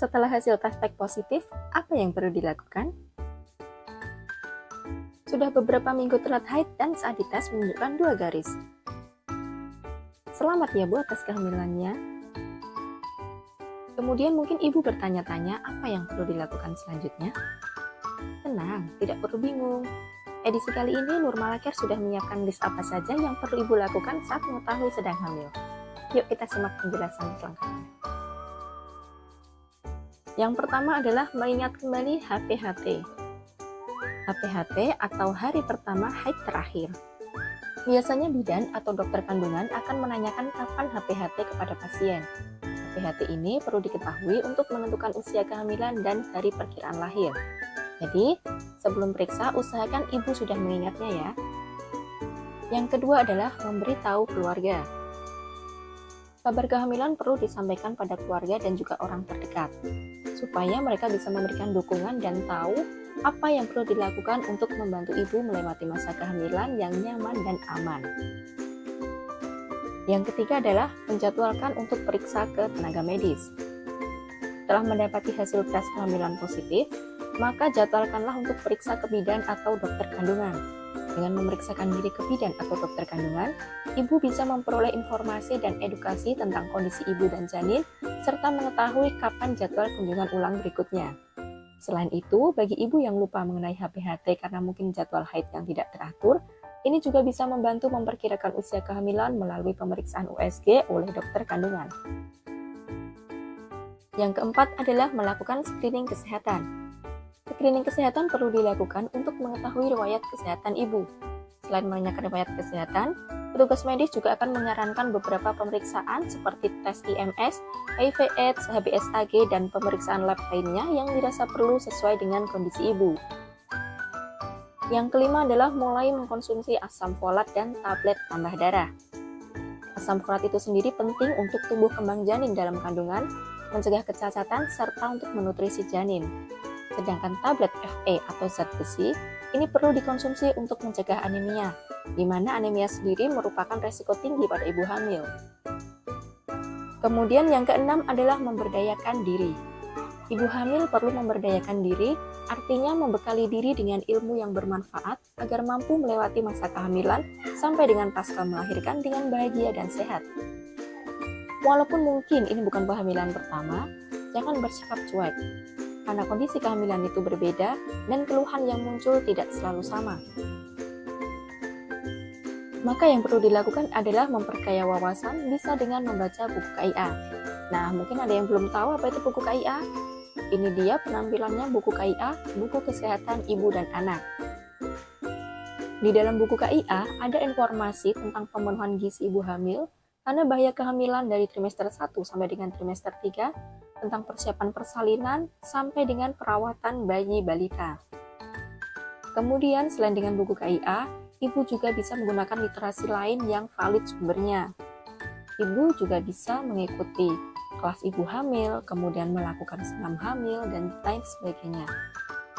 Setelah hasil tes pack positif, apa yang perlu dilakukan? Sudah beberapa minggu telat haid dan saat dites menunjukkan 2 garis. Selamat ya buat tes kehamilannya. Kemudian mungkin ibu bertanya-tanya apa yang perlu dilakukan selanjutnya. Tenang, tidak perlu bingung. Edisi kali ini Nurmalacare sudah menyiapkan list apa saja yang perlu ibu lakukan saat mengetahui sedang hamil. Yuk kita simak penjelasan selengkapnya. Yang pertama adalah mengingat kembali HPHT. HPHT atau hari pertama haid terakhir. Biasanya bidan atau dokter kandungan akan menanyakan kapan HPHT kepada pasien. HPHT ini perlu diketahui untuk menentukan usia kehamilan dan hari perkiraan lahir. Jadi, sebelum periksa, usahakan ibu sudah mengingatnya ya. Yang kedua adalah memberitahu keluarga. Kabar kehamilan perlu disampaikan pada keluarga dan juga orang terdekat, supaya mereka bisa memberikan dukungan dan tahu apa yang perlu dilakukan untuk membantu ibu melewati masa kehamilan yang nyaman dan aman. Yang ketiga adalah menjadwalkan untuk periksa ke tenaga medis. Setelah mendapati hasil tes kehamilan positif, maka jadwalkanlah untuk periksa ke bidan atau dokter kandungan. Dengan memeriksakan diri ke bidan atau dokter kandungan, ibu bisa memperoleh informasi dan edukasi tentang kondisi ibu dan janin, serta mengetahui kapan jadwal kunjungan ulang berikutnya. Selain itu, bagi ibu yang lupa mengenai HPHT karena mungkin jadwal haid yang tidak teratur, ini juga bisa membantu memperkirakan usia kehamilan melalui pemeriksaan USG oleh dokter kandungan. Yang keempat adalah melakukan screening kesehatan. Screening kesehatan perlu dilakukan untuk mengetahui riwayat kesehatan ibu. Selain menanyakan riwayat kesehatan, petugas medis juga akan menyarankan beberapa pemeriksaan seperti tes IMS, HIV/AIDS, HBsAg, dan pemeriksaan lab lainnya yang dirasa perlu sesuai dengan kondisi ibu. Yang kelima adalah mulai mengkonsumsi asam folat dan tablet tambah darah. Asam folat itu sendiri penting untuk tumbuh kembang janin dalam kandungan, mencegah kecacatan, serta untuk menutrisi janin. Sedangkan tablet Fe atau zat besi ini perlu dikonsumsi untuk mencegah anemia, di mana anemia sendiri merupakan resiko tinggi pada ibu hamil. Kemudian yang keenam adalah memberdayakan diri. Ibu hamil perlu memberdayakan diri, artinya membekali diri dengan ilmu yang bermanfaat agar mampu melewati masa kehamilan sampai dengan pasca melahirkan dengan bahagia dan sehat. Walaupun mungkin ini bukan kehamilan pertama, jangan bersikap cuek, karena kondisi kehamilan itu berbeda dan keluhan yang muncul tidak selalu sama. Maka yang perlu dilakukan adalah memperkaya wawasan bisa dengan membaca buku KIA. Nah, mungkin ada yang belum tahu apa itu buku KIA. Ini dia penampilannya buku KIA, buku kesehatan ibu dan anak. Di dalam buku KIA ada informasi tentang pemenuhan gizi ibu hamil, tanda bahaya kehamilan dari trimester 1 sampai dengan trimester 3, tentang persiapan persalinan, sampai dengan perawatan bayi balita. Kemudian, selain dengan buku KIA, ibu juga bisa menggunakan literasi lain yang valid sumbernya. Ibu juga bisa mengikuti kelas ibu hamil, kemudian melakukan senam hamil, dan lain sebagainya.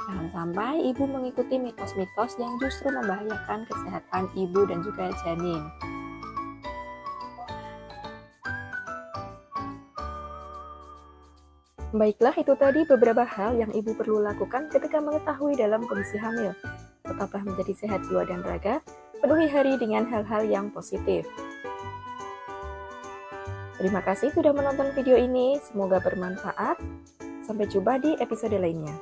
Jangan sampai ibu mengikuti mitos-mitos yang justru membahayakan kesehatan ibu dan juga janin. Baiklah, itu tadi beberapa hal yang ibu perlu lakukan ketika mengetahui dalam kondisi hamil. Tetaplah menjadi sehat jiwa dan raga, penuhi hari dengan hal-hal yang positif. Terima kasih sudah menonton video ini, semoga bermanfaat. Sampai jumpa di episode lainnya.